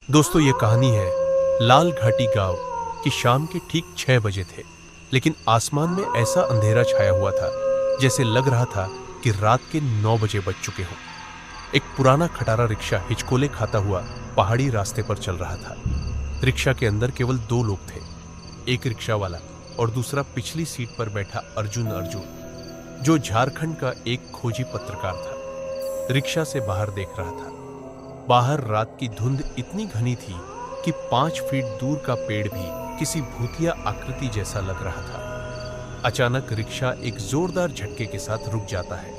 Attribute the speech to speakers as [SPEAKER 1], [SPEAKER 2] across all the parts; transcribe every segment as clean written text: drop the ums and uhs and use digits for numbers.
[SPEAKER 1] दोस्तों, ये कहानी है लाल घाटी गांव की। शाम के ठीक 6 बजे थे, लेकिन आसमान में ऐसा अंधेरा छाया हुआ था जैसे लग रहा था कि रात के 9 बजे बज चुके हों। एक पुराना खटारा रिक्शा हिचकोले खाता हुआ पहाड़ी रास्ते पर चल रहा था। रिक्शा के अंदर केवल 2 लोग थे, एक रिक्शा वाला और दूसरा पिछली सीट पर बैठा अर्जुन, जो झारखंड का एक खोजी पत्रकार था। रिक्शा से बाहर देख रहा था। बाहर रात की धुंध इतनी घनी थी कि 5 फीट दूर का पेड़ भी किसी भूतिया आकृति जैसा लग रहा था। अचानक रिक्शा एक जोरदार झटके के साथ रुक जाता है।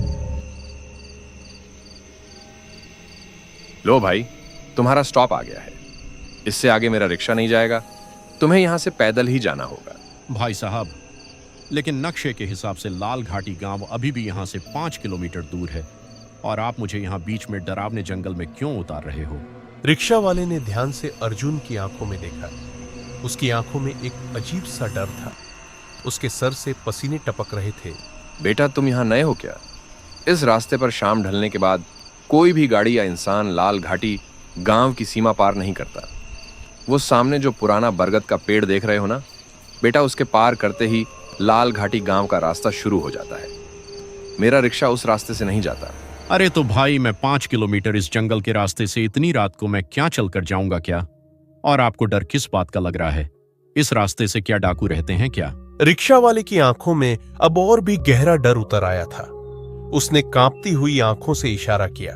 [SPEAKER 2] लो भाई, तुम्हारा स्टॉप आ गया है। इससे आगे मेरा रिक्शा नहीं जाएगा, तुम्हें यहां से पैदल ही जाना होगा।
[SPEAKER 3] भाई साहब, लेकिन नक्शे के हिसाब से लाल घाटी गांव अभी भी यहां से 5 किलोमीटर दूर है, और आप मुझे यहां बीच में डरावने जंगल में क्यों उतार रहे हो?
[SPEAKER 1] रिक्शा वाले ने ध्यान से अर्जुन की आंखों में देखा। उसकी आंखों में एक अजीब सा डर था। उसके सर से पसीने टपक रहे थे।
[SPEAKER 2] बेटा, तुम यहां नए हो क्या? इस रास्ते पर शाम ढलने के बाद कोई भी गाड़ी या इंसान लाल घाटी गांव की सीमा पार नहीं करता। वो सामने जो पुराना बरगद का पेड़ देख रहे हो ना बेटा, उसके पार करते ही लाल घाटी गांव का रास्ता शुरू हो जाता है। मेरा रिक्शा उस रास्ते से नहीं जाता।
[SPEAKER 3] अरे तो भाई, मैं 5 किलोमीटर इस जंगल के रास्ते से इतनी रात को मैं क्या चलकर जाऊंगा क्या? और आपको डर किस बात का लग रहा है? इस रास्ते से क्या डाकू रहते हैं क्या?
[SPEAKER 1] रिक्शा वाले की आंखों में अब और भी गहरा डर उतर आया था। उसने कांपती हुई आंखों से इशारा किया।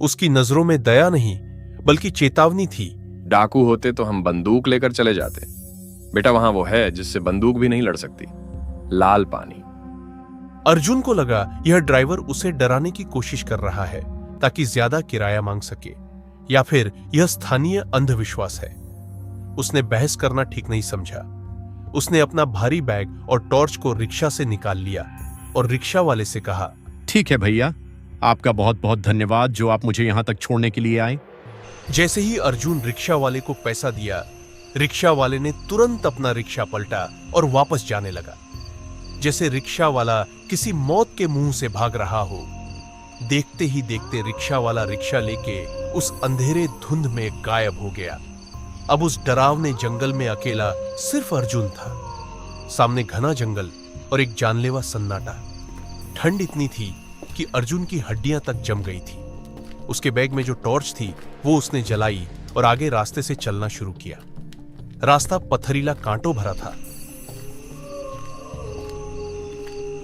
[SPEAKER 1] उसकी नजरों में दया नहीं बल्कि चेतावनी थी।
[SPEAKER 2] डाकू होते तो हम बंदूक लेकर चले जाते। बेटा, वहां वो है जिससे बंदूक भी नहीं लड़ सकती, लाल पानी।
[SPEAKER 1] अर्जुन को लगा यह ड्राइवर उसे डराने की कोशिश कर रहा है ताकि ज्यादा किराया मांग सके, या फिर यह स्थानीय अंधविश्वास है। उसने बहस करना ठीक नहीं समझा। उसने अपना भारी बैग और टॉर्च को रिक्शा से निकाल लिया और रिक्शा वाले से कहा,
[SPEAKER 3] ठीक है भैया, आपका बहुत बहुत धन्यवाद जो आप मुझे यहां तक छोड़ने के लिए आए।
[SPEAKER 1] जैसे ही अर्जुन रिक्शा वाले को पैसा दिया, रिक्शा वाले ने तुरंत अपना रिक्शा पलटा और वापस जाने लगा, जैसे रिक्शा वाला किसी मौत के मुंह से भाग रहा हो। देखते ही देखते रिक्शा वाला रिक्शा लेके उस अंधेरे धुंध में गायब हो गया। अब उस डरावने जंगल में अकेला सिर्फ अर्जुन था। सामने घना जंगल और एक जानलेवा सन्नाटा। ठंड इतनी थी कि अर्जुन की हड्डियां तक जम गई थी। उसके बैग में जो टॉर्च थी वो उसने जलाई और आगे रास्ते से चलना शुरू किया। रास्ता पथरीला कांटों भरा था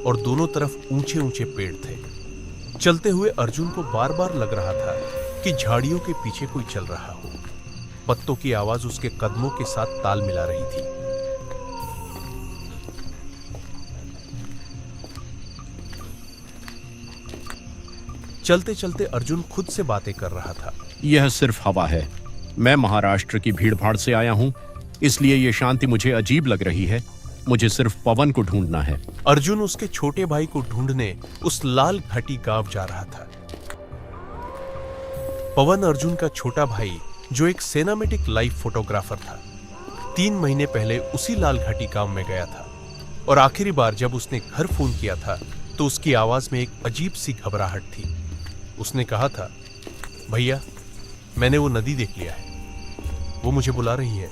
[SPEAKER 1] और दोनों तरफ ऊंचे ऊंचे पेड़ थे। चलते हुए अर्जुन को बार बार लग रहा था कि झाड़ियों के पीछे कोई चल रहा हो। पत्तों की आवाज उसके कदमों के साथ ताल मिला रही थी। चलते चलते अर्जुन खुद से बातें कर रहा था।
[SPEAKER 3] यह सिर्फ हवा है। मैं महाराष्ट्र की भीड़-भाड़ से आया हूं, इसलिए यह शांति मुझे अजीब लग रही है। मुझे सिर्फ पवन को ढूंढना है।
[SPEAKER 1] अर्जुन उसके छोटे भाई को ढूंढने उस लाल घाटी गांव जा रहा था। पवन अर्जुन का छोटा भाई, जो एक सिनेमैटिक लाइव फोटोग्राफर था, 3 महीने पहले उसी लाल घाटी गांव में गया था। और आखिरी बार जब उसने घर फोन किया था तो उसकी आवाज में एक अजीब सी घबराहट थी। उसने कहा था, भैया, मैंने वो नदी देख लिया है, वो मुझे बुला रही है।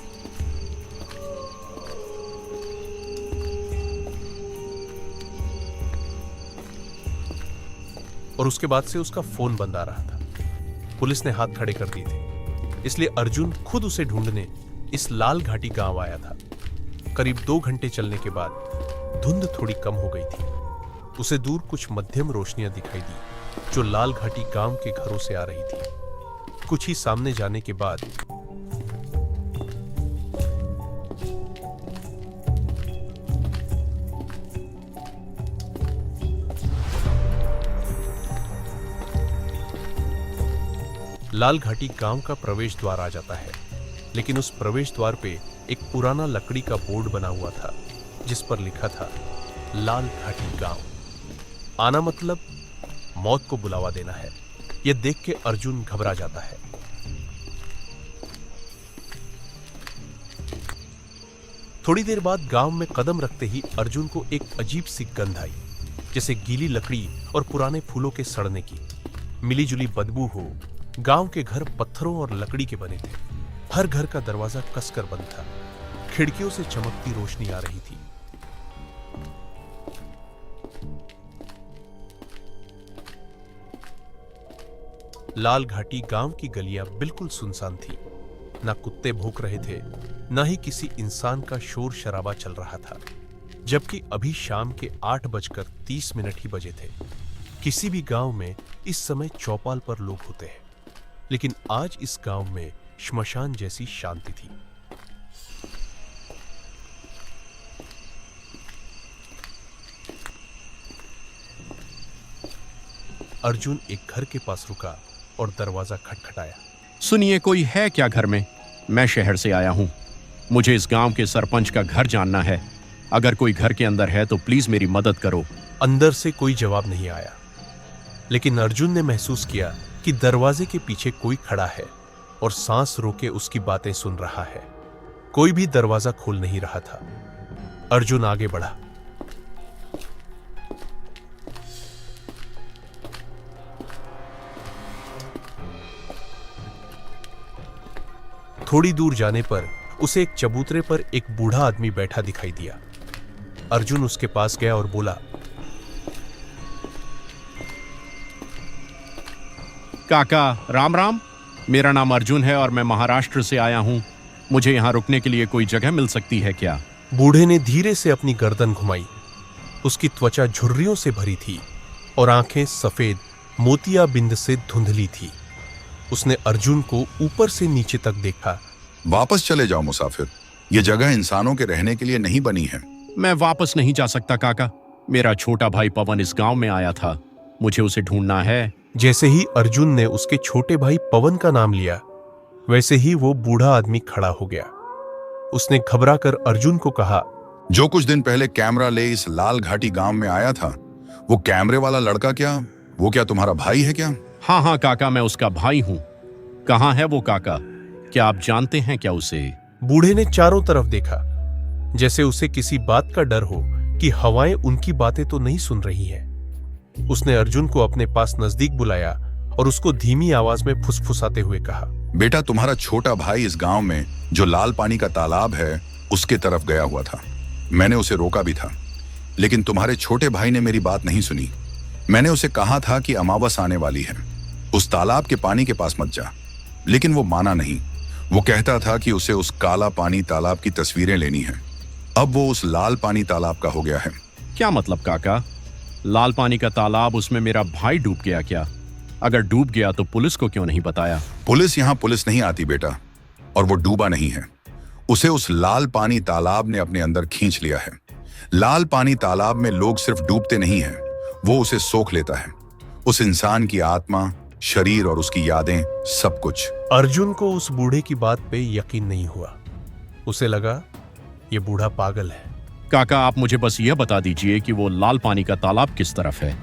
[SPEAKER 1] और उसके बाद से उसका फोन बंद आ रहा था। पुलिस ने हाथ खड़े कर दिए थे, इसलिए अर्जुन खुद उसे ढूंढने इस लाल घाटी गांव आया था। करीब 2 घंटे चलने के बाद धुंध थोड़ी कम हो गई थी। उसे दूर कुछ मध्यम रोशनियां दिखाई दी जो लाल घाटी गांव के घरों से आ रही थी। कुछ ही सामने जाने के बाद लाल घाटी गांव का प्रवेश द्वार आ जाता है, लेकिन उस प्रवेश द्वार पे एक पुराना लकड़ी का बोर्ड बना हुआ था जिस पर लिखा था, लाल घाटी गांव। आना मतलब मौत को बुलावा देना है। यह देख के अर्जुन घबरा जाता है। थोड़ी देर बाद गांव में कदम रखते ही अर्जुन को एक अजीब सी गंध आई, जैसे गीली लकड़ी और पुराने फूलों के सड़ने की। मिलीजुली बदबू हो। गांव के घर पत्थरों और लकड़ी के बने थे। हर घर का दरवाजा कसकर बंद था। खिड़कियों से चमकती रोशनी आ रही थी। लाल घाटी गांव की गलियां बिल्कुल सुनसान थी। ना कुत्ते भौंक रहे थे, ना ही किसी इंसान का शोर शराबा चल रहा था। जबकि अभी शाम के 8:30 ही बजे थे। किसी भी गांव में इस समय चौपाल पर लोग होते हैं, लेकिन आज इस गांव में श्मशान जैसी शांति थी। अर्जुन एक घर के पास रुका और दरवाजा खटखटाया।
[SPEAKER 3] सुनिए, कोई है क्या घर में? मैं शहर से आया हूं। मुझे इस गांव के सरपंच का घर जानना है। अगर कोई घर के अंदर है तो प्लीज मेरी मदद करो।
[SPEAKER 1] अंदर से कोई जवाब नहीं आया, लेकिन अर्जुन ने महसूस किया कि दरवाजे के पीछे कोई खड़ा है और सांस रोके उसकी बातें सुन रहा है। कोई भी दरवाजा खोल नहीं रहा था। अर्जुन आगे बढ़ा। थोड़ी दूर जाने पर उसे एक चबूतरे पर एक बूढ़ा आदमी बैठा दिखाई दिया। अर्जुन उसके पास गया और बोला,
[SPEAKER 3] काका राम राम। मेरा नाम अर्जुन है और मैं महाराष्ट्र से आया हूं। मुझे यहां रुकने के लिए कोई जगह मिल सकती है क्या?
[SPEAKER 1] बूढ़े ने धीरे से अपनी गर्दन घुमाई। उसकी त्वचा झुर्रियों से भरी थी और आंखें सफेद मोतियाबिंद से धुंधली थी। उसने अर्जुन को ऊपर से नीचे तक देखा।
[SPEAKER 4] वापस चले जाओ मुसाफिर, ये जगह इंसानों के रहने के लिए नहीं बनी है।
[SPEAKER 3] मैं वापस नहीं जा सकता काका। मेरा छोटा भाई पवन इस गांव में आया था। मुझे उसे ढूंढना है।
[SPEAKER 1] जैसे ही अर्जुन ने उसके छोटे भाई पवन का नाम लिया, वैसे ही वो बूढ़ा आदमी खड़ा हो गया। उसने घबराकर अर्जुन को कहा,
[SPEAKER 4] जो कुछ दिन पहले कैमरा ले इस लाल घाटी गांव में आया था, वो कैमरे वाला लड़का वो क्या तुम्हारा भाई है क्या?
[SPEAKER 3] हाँ हाँ काका, मैं उसका भाई हूँ। कहाँ है वो काका? क्या आप जानते हैं क्या उसे?
[SPEAKER 1] बूढ़े ने चारों तरफ देखा, जैसे उसे किसी बात का डर हो कि हवाएं उनकी बातें तो नहीं सुन रही हैं। उसने अर्जुन को अपने पास नजदीक बुलाया और उसको धीमी आवाज में फुसफुसाते हुए कहा,
[SPEAKER 4] बेटा, तुम्हारा छोटा भाई इस गांव में जो लाल पानी का तालाब है उसके तरफ गया हुआ था। मैंने उसे रोका भी था, लेकिन तुम्हारे छोटे भाई ने मेरी बात नहीं सुनी। मैंने उसे कहा था कि अमावस आने वाली है, उस तालाब के पानी के पास मत जा, लेकिन वो माना नहीं। वो कहता था कि उसे उस काला पानी तालाब की तस्वीरें लेनी है। अब वो उस लाल पानी तालाब का हो गया है।
[SPEAKER 3] क्या मतलब काका? लाल पानी का तालाब, उसमें मेरा भाई डूब गया क्या? अगर डूब गया तो पुलिस को क्यों नहीं बताया?
[SPEAKER 4] पुलिस नहीं आती बेटा, और वो डूबा नहीं है। उसे उस लाल पानी तालाब ने अपने अंदर खींच लिया है। लाल पानी तालाब में लोग सिर्फ डूबते नहीं हैं, वो उसे सोख लेता है। उस इंसान की आत्मा, शरीर और उसकी यादें, सब कुछ।
[SPEAKER 1] अर्जुन को उस बूढ़े की बात पे यकीन नहीं हुआ। उसे लगा ये बूढ़ा पागल है।
[SPEAKER 3] काका, आप मुझे बस यह बता दीजिए कि वो लाल पानी का तालाब किस तरफ है।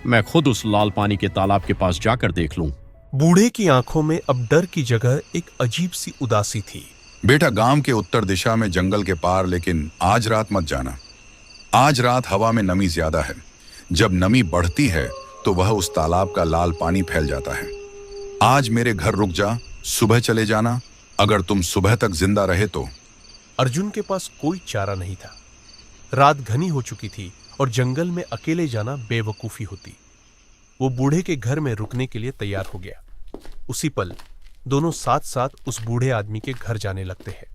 [SPEAKER 3] मैं खुद उस लाल पानी के तालाब के पास जाकर देख लूं।
[SPEAKER 1] बूढ़े की आंखों में अब डर की जगह एक अजीब सी उदासी थी।
[SPEAKER 4] बेटा, गांव के उत्तर दिशा में जंगल के पार, लेकिन आज रात मत जाना। आज रात हवा में नमी ज्यादा है। जब नमी बढ़ती है तो वह उस तालाब का लाल पानी फैल जाता है। आज मेरे घर रुक जा, सुबह चले जाना। अगर तुम सुबह तक जिंदा रहे तो।
[SPEAKER 1] अर्जुन के पास कोई चारा नहीं था। रात घनी हो चुकी थी और जंगल में अकेले जाना बेवकूफी होती। वो बूढ़े के घर में रुकने के लिए तैयार हो गया। उसी पल दोनों साथ साथ उस बूढ़े आदमी के घर जाने लगते हैं।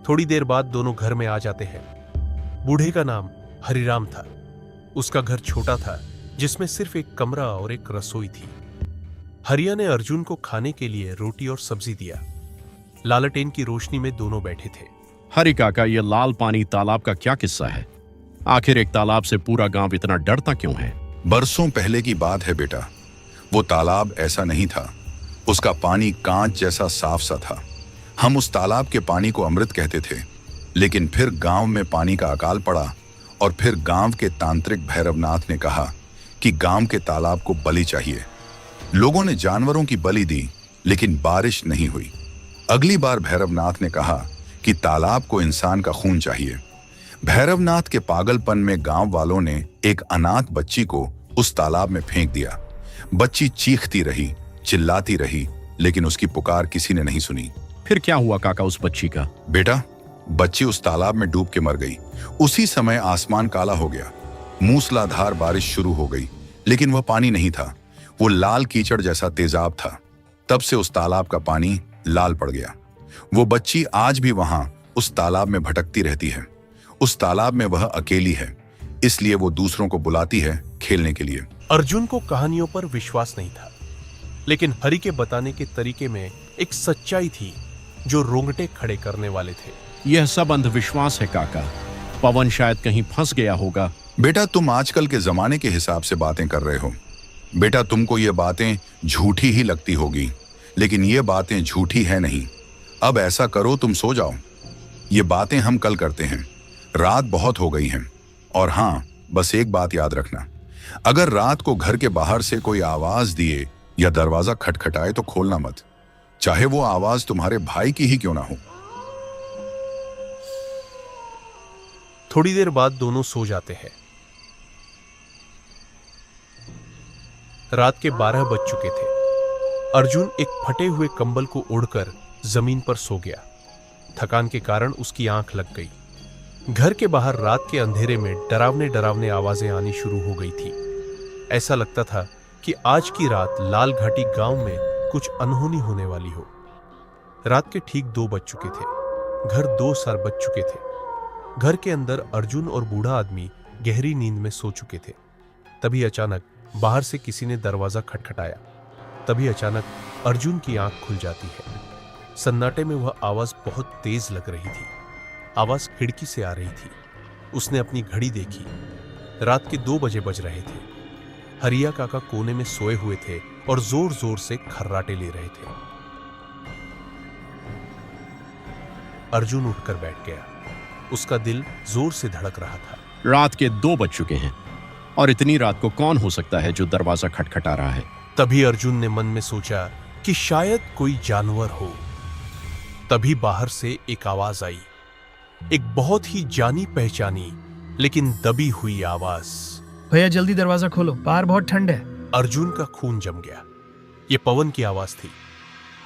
[SPEAKER 1] थोड़ी देर बाद दोनों घर में आ जाते हैं। बूढ़े का नाम हरिराम था। उसका घर छोटा था, जिसमें सिर्फ एक कमरा और एक रसोई थी। हरिया ने अर्जुन को खाने के लिए रोटी और सब्जी दिया। लालटेन की रोशनी में दोनों बैठे थे।
[SPEAKER 3] हरि काका, ये लाल पानी तालाब का क्या किस्सा है? आखिर एक तालाब से पूरा गांव इतना डरता क्यों है?
[SPEAKER 4] बरसों पहले की बात है बेटा। वो तालाब ऐसा नहीं था। उसका पानी कांच जैसा साफ सा था। हम उस तालाब के पानी को अमृत कहते थे। लेकिन फिर गांव में पानी का अकाल पड़ा और फिर गांव के तांत्रिक भैरवनाथ ने कहा कि गांव के तालाब को बलि चाहिए। लोगों ने जानवरों की बलि दी, लेकिन बारिश नहीं हुई। अगली बार भैरवनाथ ने कहा कि तालाब को इंसान का खून चाहिए। भैरवनाथ के पागलपन में गांव वालों ने एक अनाथ बच्ची को उस तालाब में फेंक दिया। बच्ची चीखती रही, चिल्लाती रही लेकिन उसकी पुकार किसी ने नहीं सुनी।
[SPEAKER 3] फिर क्या हुआ काका उस बच्ची का?
[SPEAKER 4] बेटा, बच्ची उस तालाब में डूब के मर गई। उसी समय आसमान काला हो गया, मूसलाधार बारिश शुरू हो गई, लेकिन वह पानी नहीं था, वो लाल कीचड़ जैसा तेजाब था। तब से उस तालाब का पानी लाल पड़ गया। वो बच्ची आज भी वहां उस तालाब में भटकती रहती है। उस तालाब में वह अकेली है, इसलिए वो दूसरों को बुलाती है खेलने के लिए।
[SPEAKER 1] अर्जुन को कहानियों पर विश्वास नहीं था, लेकिन हरि के बताने के तरीके में एक सच्चाई थी जो रोंगटे खड़े करने वाले थे।
[SPEAKER 3] यह सब अंधविश्वास है काका। पवन शायद कहीं फंस गया होगा।
[SPEAKER 4] बेटा, तुम आजकल के जमाने के हिसाब से बातें कर रहे हो। बेटा, तुमको ये बातें झूठी ही लगती होगी, लेकिन ये बातें झूठी है नहीं। अब ऐसा करो, तुम सो जाओ। ये बातें हम कल करते हैं, रात बहुत हो गई है। और हाँ, बस एक बात याद रखना, अगर रात को घर के बाहर से कोई आवाज दिए या दरवाजा खटखटाए तो खोलना मत, चाहे वो आवाज तुम्हारे भाई की ही क्यों ना हो।
[SPEAKER 1] थोड़ी देर बाद दोनों सो जाते हैं। रात के 12 बज चुके थे। अर्जुन एक फटे हुए कंबल को ओढ़कर जमीन पर सो गया। थकान के कारण उसकी आंख लग गई। घर के बाहर रात के अंधेरे में डरावने डरावने आवाजें आनी शुरू हो गई थी। ऐसा लगता था कि आज की रात लाल घाटी गांव में कुछ अनहोनी होने वाली हो। रात के ठीक 2 बज चुके थे। घर 2 सर बज चुके थे। घर के अंदर अर्जुन और बूढ़ा आदमी गहरी नींद में सो चुके थे। तभी अचानक बाहर से किसी ने दरवाजा खटखटाया। तभी अचानक अर्जुन की आंख खुल जाती है। सन्नाटे में वह आवाज बहुत तेज लग रही थी। आवाज खिड़की से आ रही थी। उसने अपनी घड़ी देखी। रात के 2 बजे बज रहे थे। हरिया काका कोने में सोए हुए थे और जोर जोर से खर्राटे ले रहे थे। अर्जुन उठकर बैठ गया। उसका दिल जोर से धड़क रहा था।
[SPEAKER 3] रात के 2 बज चुके हैं और इतनी रात को कौन हो सकता है जो दरवाजा खटखटा रहा है?
[SPEAKER 1] तभी अर्जुन ने मन में सोचा कि शायद कोई जानवर हो। तभी बाहर से एक आवाज आई, एक बहुत ही जानी पहचानी लेकिन दबी हुई आवाज।
[SPEAKER 5] भैया जल्दी दरवाजा खोलो, बाहर बहुत ठंड है।
[SPEAKER 1] अर्जुन का खून जम गया। ये पवन की आवाज थी,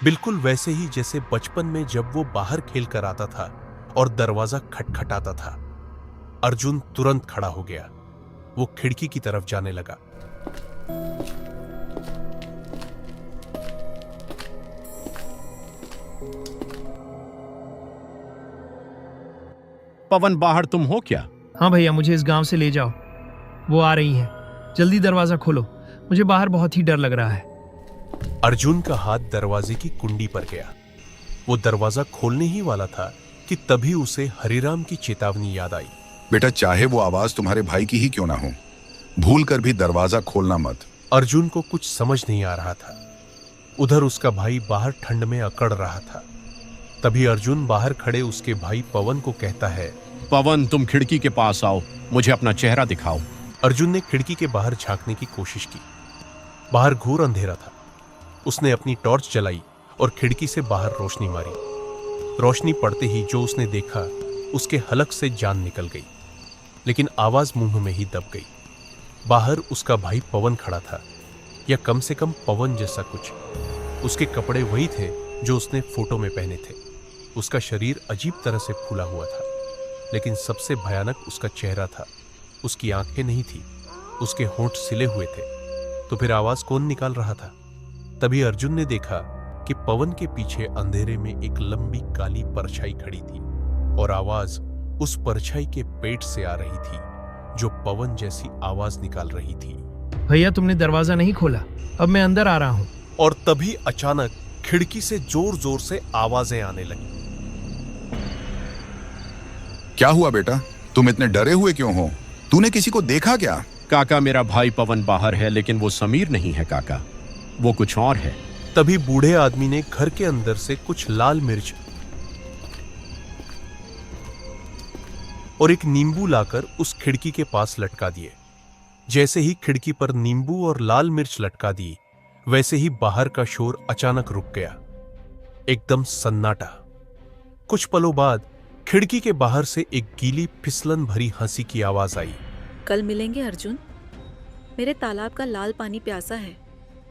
[SPEAKER 1] बिल्कुल वैसे ही जैसे बचपन में जब वो बाहर खेल कर आता था और दरवाजा खटखटाता था। अर्जुन तुरंत खड़ा हो गया। वो खिड़की की तरफ जाने लगा।
[SPEAKER 3] पवन, बाहर तुम हो क्या?
[SPEAKER 5] हाँ भैया, मुझे इस गांव से ले जाओ, वो आ रही हैं। जल्दी दरवाजा खोलो, मुझे बाहर बहुत ही डर लग रहा है।
[SPEAKER 1] अर्जुन का हाथ दरवाजे की कुंडी पर गया। वो दरवाजा खोलने ही वाला था कि तभी उसे हरिराम की चेतावनी याद आई।
[SPEAKER 4] बेटा, चाहे वो आवाज तुम्हारे भाई की ही क्यों ना हो, भूल कर भी दरवाजा खोलना मत।
[SPEAKER 1] अर्जुन को कुछ समझ नहीं आ रहा था। उधर उसका भाई बाहर ठंड में अकड़ रहा था। तभी अर्जुन बाहर खड़े उसके भाई पवन को कहता है,
[SPEAKER 3] पवन, तुम खिड़की के पास आओ, मुझे अपना चेहरा दिखाओ।
[SPEAKER 1] अर्जुन ने खिड़की के बाहर झांकने की कोशिश की। बाहर घोर अंधेरा था। उसने अपनी टॉर्च जलाई और खिड़की से बाहर रोशनी मारी। रोशनी पड़ते ही जो उसने देखा, उसके हलक से जान निकल गई, लेकिन आवाज मुंह में ही दब गई। बाहर उसका भाई पवन खड़ा था, या कम से कम पवन जैसा कुछ। उसके कपड़े वही थे जो उसने फोटो में पहने थे। उसका शरीर अजीब तरह से फूला हुआ था, लेकिन सबसे भयानक उसका चेहरा था। उसकी आंखें नहीं थी, उसके होंठ सिले हुए थे। तो फिर आवाज कौन निकाल रहा था? तभी अर्जुन ने देखा कि पवन के पीछे अंधेरे में एक लंबी काली परछाई खड़ी थी और आवाज उस परछाई के पेट से आ रही थी, जो पवन जैसी आवाज निकाल रही थी।
[SPEAKER 5] भैया, तुमने दरवाजा नहीं खोला, अब मैं अंदर आ रहा हूँ।
[SPEAKER 1] और तभी अचानक खिड़की से जोर जोर से आवाजें आने लगी।
[SPEAKER 4] क्या हुआ बेटा, तुम इतने डरे हुए क्यों हो? तूने किसी को देखा क्या?
[SPEAKER 3] काका, मेरा भाई पवन बाहर है, लेकिन वो समीर नहीं है काका, वो कुछ और है।
[SPEAKER 1] तभी बूढ़े आदमी ने घर के अंदर से कुछ लाल मिर्च और एक नींबू लाकर उस खिड़की के पास लटका दिए। जैसे ही खिड़की पर नींबू और लाल मिर्च लटका दी, वैसे ही बाहर का शोर अचानक रुक गया। एकदम सन्नाटा। कुछ पलों बाद खिड़की के बाहर से एक गीली फिसलन भरी हंसी की आवाज आई।
[SPEAKER 6] कल मिलेंगे अर्जुन, मेरे तालाब का लाल पानी प्यासा है,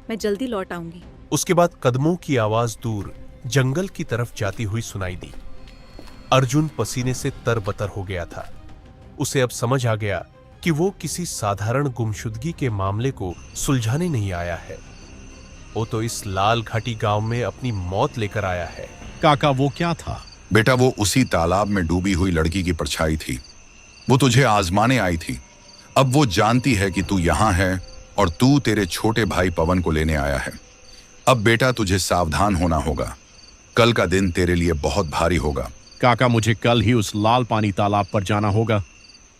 [SPEAKER 6] मैं जल्दी लौट आऊंगी।
[SPEAKER 1] उसके बाद कदमों की आवाज दूर जंगल की तरफ जाती हुई सुनाई दी। अर्जुन पसीने से तरबतर हो गया था। उसे अब समझ आ गया कि वो किसी साधारण गुमशुदगी के मामले को सुलझाने नहीं आया है, वो तो इस लाल घाटी गांव में अपनी मौत लेकर आया है।
[SPEAKER 3] काका वो क्या था?
[SPEAKER 4] बेटा वो उसी तालाब में डूबी हुई लड़की की परछाई थी। वो तुझे आजमाने आई थी। अब वो जानती है कि तू यहां है और तू तेरे छोटे भाई पवन को लेने आया है। अब बेटा तुझे सावधान होना होगा। कल का दिन तेरे लिए बहुत भारी होगा।
[SPEAKER 3] काका मुझे कल ही उस लाल पानी तालाब पर जाना होगा,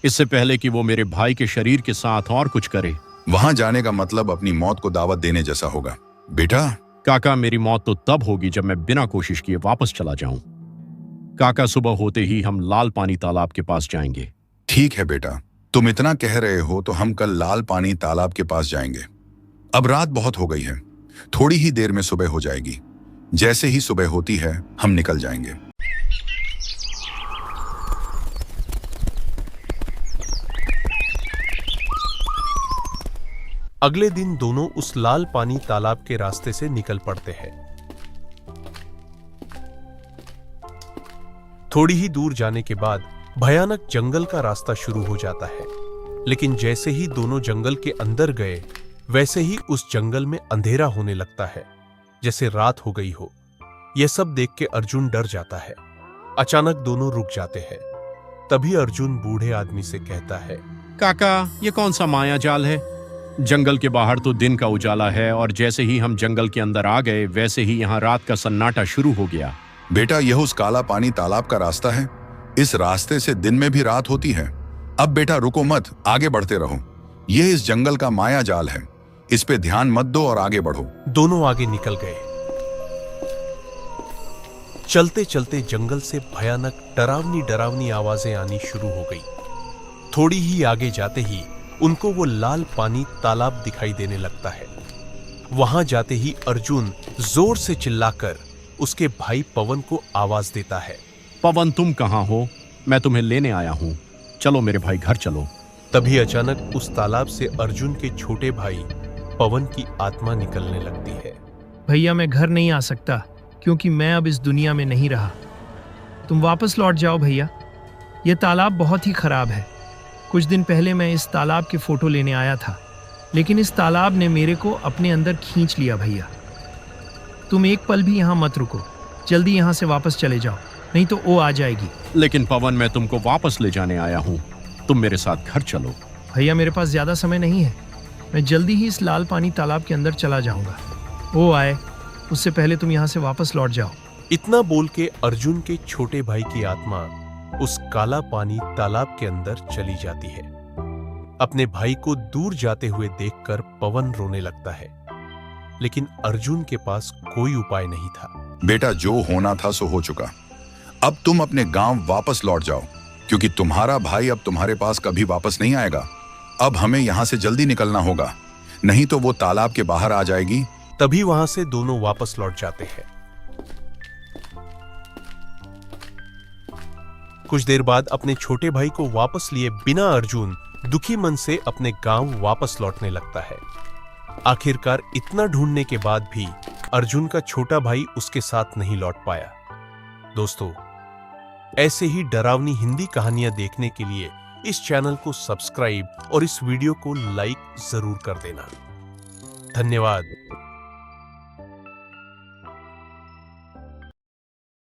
[SPEAKER 3] इससे पहले कि वो मेरे भाई के शरीर के साथ और कुछ करे।
[SPEAKER 4] वहां जाने का मतलब अपनी मौत को दावत देने जैसा होगा बेटा।
[SPEAKER 3] काका मेरी मौत तो तब होगी जब मैं बिना कोशिश किए वापस चला जाऊं। काका सुबह होते ही हम लाल पानी तालाब के पास जाएंगे।
[SPEAKER 4] ठीक है बेटा, तुम इतना कह रहे हो तो हम कल लाल पानी तालाब के पास जाएंगे। अब रात बहुत हो गई है, थोड़ी ही देर में सुबह हो जाएगी। जैसे ही सुबह होती है हम निकल जाएंगे।
[SPEAKER 1] अगले दिन दोनों उस लाल पानी तालाब के रास्ते से निकल पड़ते हैं। थोड़ी ही दूर जाने के बाद भयानक जंगल का रास्ता शुरू हो जाता है, लेकिन जैसे ही दोनों जंगल के अंदर गए वैसे ही उस जंगल में अंधेरा होने लगता है, जैसे रात हो गई हो। यह सब देख के अर्जुन डर जाता है। अचानक दोनों रुक जाते हैं। तभी अर्जुन बूढ़े आदमी से कहता है,
[SPEAKER 3] काका ये कौन सा माया जाल है? जंगल के बाहर तो दिन का उजाला है और जैसे ही हम जंगल के अंदर आ गए वैसे ही यहाँ रात का सन्नाटा शुरू हो गया।
[SPEAKER 4] बेटा यह उस काला पानी तालाब का रास्ता है। इस रास्ते से दिन में भी रात होती है। अब बेटा रुको मत, आगे बढ़ते रहो। यह इस जंगल का माया जाल है, इस पे ध्यान मत दो और आगे बढ़ो।
[SPEAKER 1] दोनों आगे निकल गए। चलते चलते जंगल से भयानक डरावनी डरावनी आवाजें आनी शुरू हो गई। थोड़ी ही आगे जाते ही उनको वो लाल पानी तालाब दिखाई देने लगता है। वहां जाते ही अर्जुन जोर से चिल्लाकर उसके भाई पवन को आवाज देता है,
[SPEAKER 3] पवन तुम कहाँ हो? मैं तुम्हें लेने आया हूँ, चलो मेरे भाई घर चलो।
[SPEAKER 1] तभी अचानक उस तालाब से अर्जुन के छोटे भाई पवन की आत्मा निकलने लगती है।
[SPEAKER 5] भैया मैं घर नहीं आ सकता क्योंकि मैं अब इस दुनिया में नहीं रहा। तुम वापस लौट जाओ भैया, यह तालाब बहुत ही खराब है। कुछ दिन पहले मैं इस तालाब के फोटो लेने आया था, लेकिन इस तालाब ने मेरे को अपने अंदर खींच लिया। भैया तुम एक पल भी यहाँ मत रुको, जल्दी यहाँ से वापस चले जाओ, नहीं तो वो आ जाएगी।
[SPEAKER 3] लेकिन पवन मैं तुमको वापस ले जाने आया हूँ, तुम मेरे साथ घर चलो।
[SPEAKER 5] भैया मेरे पास ज्यादा समय नहीं है, मैं जल्दी ही इस लाल पानी तालाब के अंदर चला जाऊंगा। वो आए उससे पहले तुम यहाँ से वापस लौट जाओ।
[SPEAKER 1] इतना बोल के अर्जुन के छोटे भाई की आत्मा उस काला पानी तालाब के अंदर चली जाती है। अपने भाई को दूर जाते हुए देखकर पवन रोने लगता है, लेकिन अर्जुन के पास कोई उपाय नहीं था।
[SPEAKER 4] बेटा जो होना था सो हो चुका। अब तुम अपने गांव वापस लौट जाओ, क्योंकि तुम्हारा भाई अब तुम्हारे पास कभी वापस नहीं आएगा। अब हमें यहां से जल्दी निकलना होगा, नहीं तो वो तालाब के बाहर आ जाएगी।
[SPEAKER 1] तभी वहां से दोनों वापस लौट जाते हैं। कुछ देर बाद अपने छोटे भाई को वापस लिए बिना अर्जुन दुखी मन से अपने गांव वापस लौटने लगता है। आखिरकार इतना ढूंढने के बाद भी अर्जुन का छोटा भाई उसके साथ नहीं लौट पाया। दोस्तों, ऐसे ही डरावनी हिंदी कहानियां देखने के लिए इस चैनल को सब्सक्राइब और इस वीडियो को लाइक जरूर कर देना। धन्यवाद।